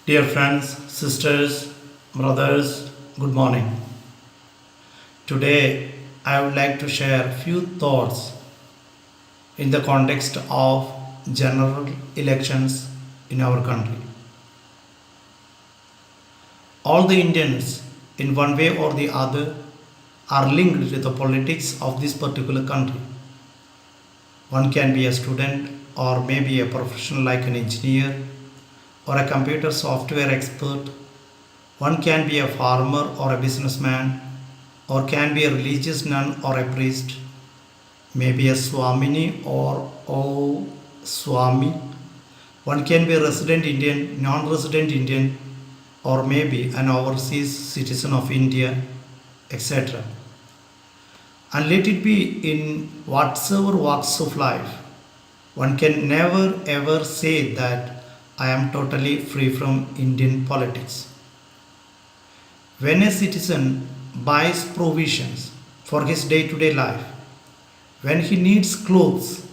Dear friends, sisters, brothers, good morning. Today I would like to share few thoughts in the context of general elections in our country. All the Indians, in one way or the other, are linked with the politics of this particular country. One can be a student or maybe a professional like an engineer or a computer software expert. One can be a farmer or a businessman, or can be a religious nun or a priest, maybe a Swamini or Swami. One can be a resident Indian, non resident Indian, or maybe an overseas citizen of India, etc. And let it be in whatsoever walks of life. One can never ever say that I am totally free from Indian politics. When a citizen buys provisions for his day to day life, when he needs clothes,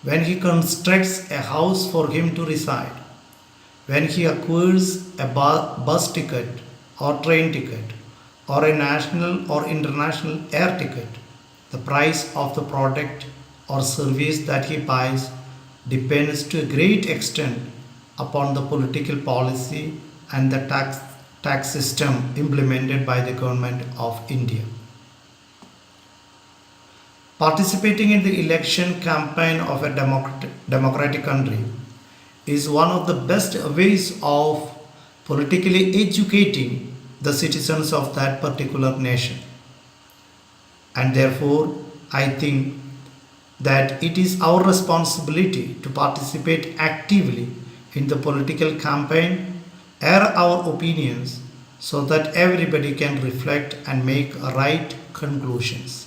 when he constructs a house for him to reside, when he acquires a bus ticket or train ticket or a national or international air ticket, the price of the product or service that he buys depends to a great extent upon the political policy and the tax system implemented by the government of India. Participating in the election campaign of a democratic country is one of the best ways of politically educating the citizens of that particular nation. And therefore, I think that it is our responsibility to participate actively in the political campaign, air our opinions so that everybody can reflect and make right conclusions.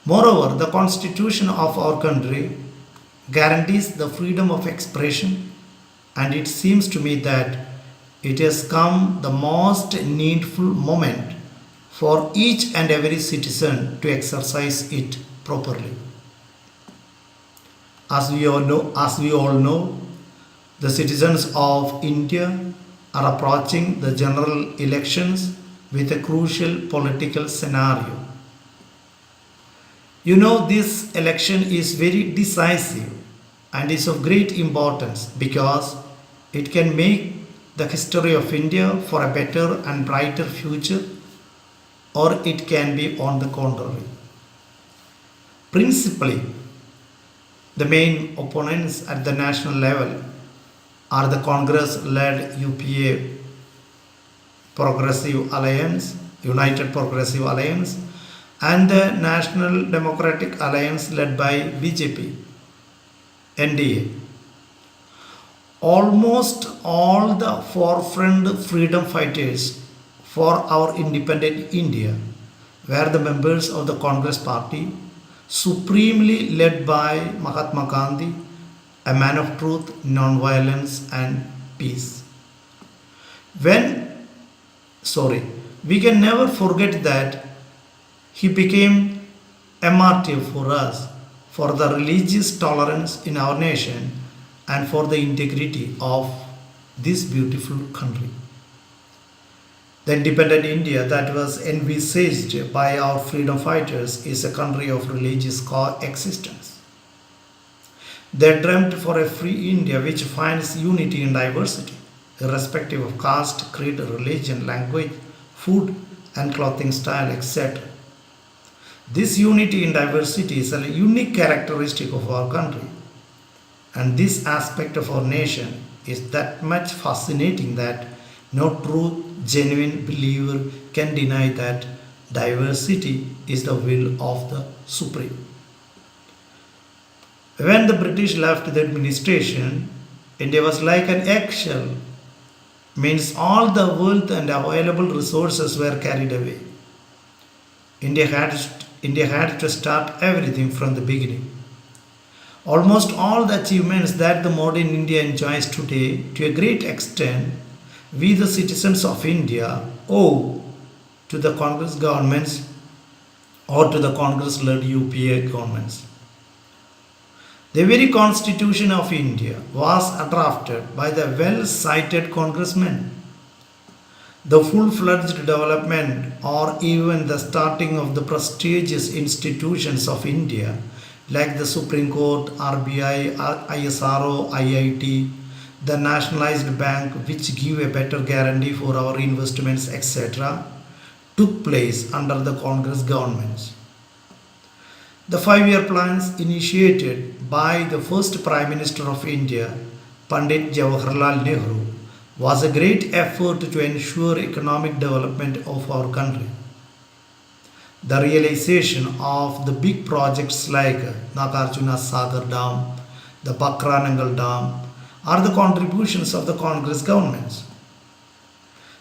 Moreover, the constitution of our country guarantees the freedom of expression, and it seems to me that it has come the most needful moment for each and every citizen to exercise it properly. As we all know, the citizens of India are approaching the general elections with a crucial political scenario. This election is very decisive and is of great importance because it can make the history of India for a better and brighter future, or it can be on the contrary. Principally, the main opponents at the national level are the Congress-led UPA Progressive Alliance, United Progressive Alliance, and the National Democratic Alliance led by BJP, NDA. Almost all the forefront freedom fighters for our independent India were the members of the Congress party, supremely led by Mahatma Gandhi, a man of truth, non-violence and peace. When, sorry, we can never forget that he became a martyr for us, for the religious tolerance in our nation and for the integrity of this beautiful country. The independent India that was envisaged by our freedom fighters is a country of religious coexistence. They dreamt for a free India which finds unity in diversity, irrespective of caste, creed, religion, language, food, and clothing style, etc. This unity in diversity is a unique characteristic of our country, and this aspect of our nation is that much fascinating that no true, genuine believer can deny that diversity is the will of the Supreme. When the British left the administration, India was like an eggshell, means all the wealth and available resources were carried away. India had to start everything from the beginning. Almost all the achievements that the modern India enjoys today, to a great extent, we the citizens of India owe to the Congress governments or to the Congress-led UPA governments. The very constitution of India was drafted by the well-cited congressmen. The full-fledged development or even the starting of the prestigious institutions of India like the Supreme Court, RBI, ISRO, IIT, the nationalized bank which give a better guarantee for our investments etc. took place under the Congress governments. The 5-year plans initiated by the first Prime Minister of India, Pandit Jawaharlal Nehru, was a great effort to ensure economic development of our country. The realization of the big projects like Nagarjuna Sagar Dam, the Bakranangal Dam are the contributions of the Congress governments.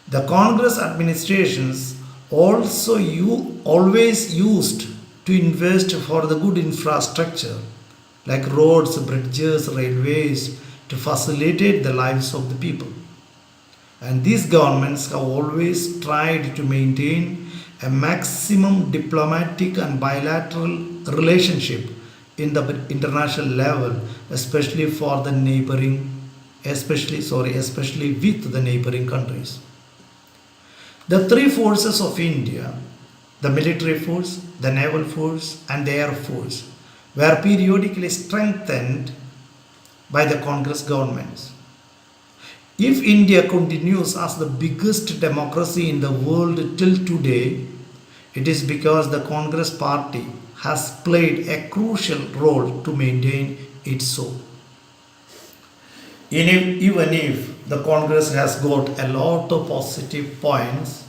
The Congress administrations also always used to invest for the good infrastructure like roads, bridges, railways to facilitate the lives of the people. And these governments have always tried to maintain a maximum diplomatic and bilateral relationship in the international level, especially with the neighboring countries. The three forces of India, the military force, the naval force, and the air force, were periodically strengthened by the Congress governments. If India continues as the biggest democracy in the world till today, it is because the Congress party has played a crucial role to maintain it so. Even if the Congress has got a lot of positive points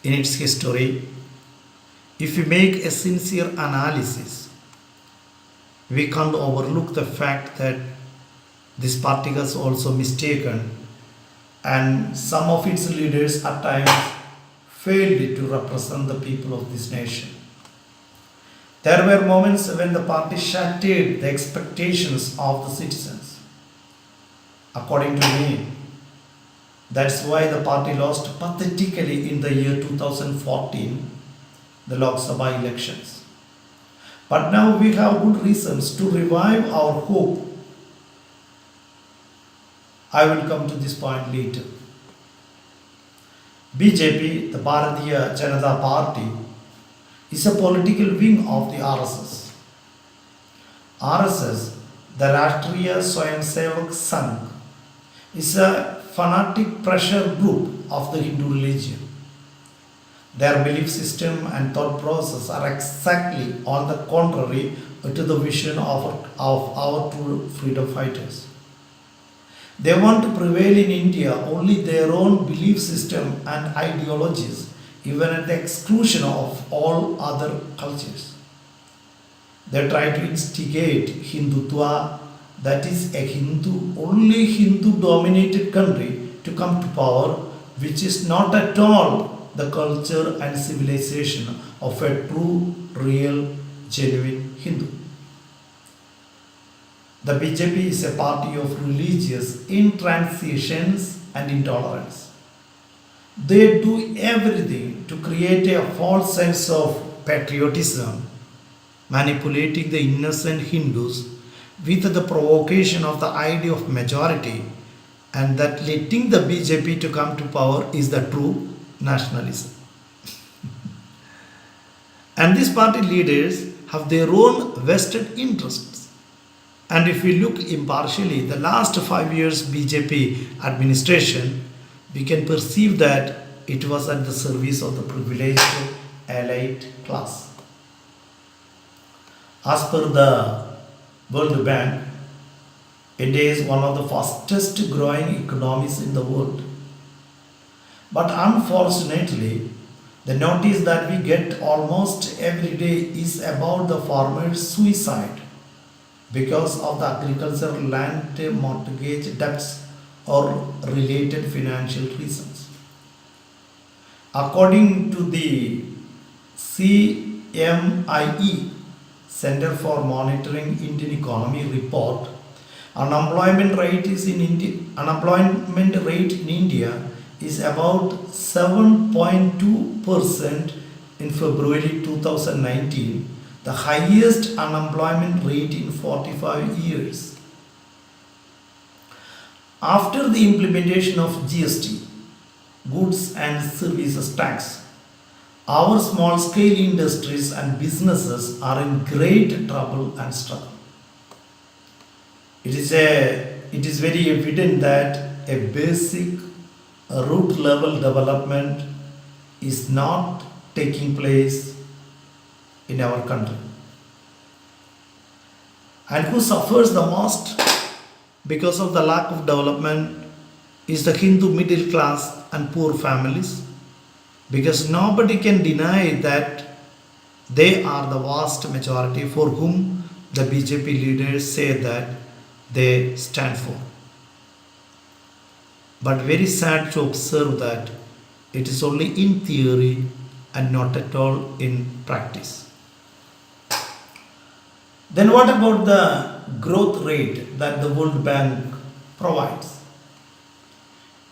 in its history, if we make a sincere analysis, we can't overlook the fact that this party has also mistaken and some of its leaders at times failed to represent the people of this nation. There were moments when the party shattered the expectations of the citizens. According to me, that's why the party lost pathetically in the year 2014, the Lok Sabha elections. But now we have good reasons to revive our hope. I will come to this point later. BJP, the Bharatiya Janata Party, is a political wing of the RSS. RSS, the Rashtriya Swayamsevak Sangh, is a fanatic pressure group of the Hindu religion. Their belief system and thought process are exactly on the contrary to the vision of our true freedom fighters. They want to prevail in India only their own belief system and ideologies, even at the exclusion of all other cultures. They try to instigate Hindutva, that is only Hindu dominated country to come to power, which is not at all the culture and civilization of a true, real, genuine Hindu. The BJP is a party of religious intransigence and intolerance. They do everything to create a false sense of patriotism, manipulating the innocent Hindus with the provocation of the idea of majority, and that letting the BJP to come to power is the true nationalism. And these party leaders have their own vested interests. And if we look impartially, the last 5 years BJP administration, we can perceive that it was at the service of the privileged elite class. As per the World Bank, India is one of the fastest growing economies in the world. But unfortunately, the notice that we get almost every day is about the farmers' suicide because of the agricultural land mortgage debts or related financial reasons. According to the CMIE, Center for Monitoring Indian Economy report, unemployment rate in India is about 7.2% in February 2019, the highest unemployment rate in 45 years. After the implementation of GST, Goods and Services Tax, our small scale industries and businesses are in great trouble and struggle. It is very evident that a basic root level development is not taking place in our country. And who suffers the most because of the lack of development is the Hindu middle class and poor families, because nobody can deny that they are the vast majority for whom the BJP leaders say that they stand for. But very sad to observe that it is only in theory and not at all in practice. Then what about the growth rate that the World Bank provides?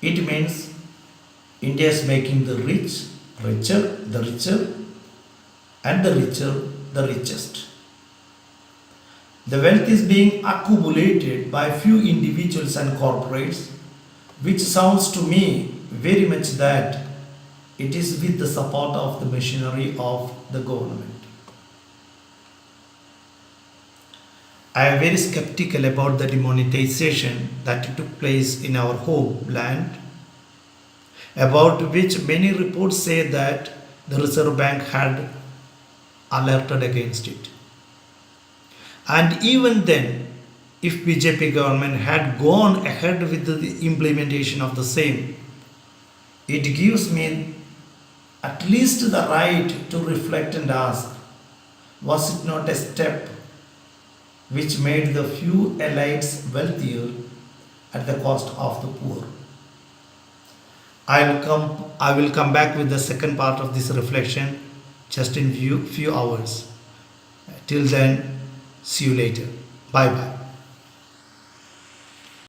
It means India is making the rich richer, the richer, and the richer the richest. The wealth is being accumulated by few individuals and corporates, which sounds to me very much that it is with the support of the machinery of the government. I am very skeptical about the demonetization that took place in our homeland, about which many reports say that the Reserve Bank had alerted against it. And even then, if BJP government had gone ahead with the implementation of the same, it gives me at least the right to reflect and ask, was it not a step which made the few elites wealthier at the cost of the poor? I will come back with the second part of this reflection just in few hours. Till then, see you later. Bye bye.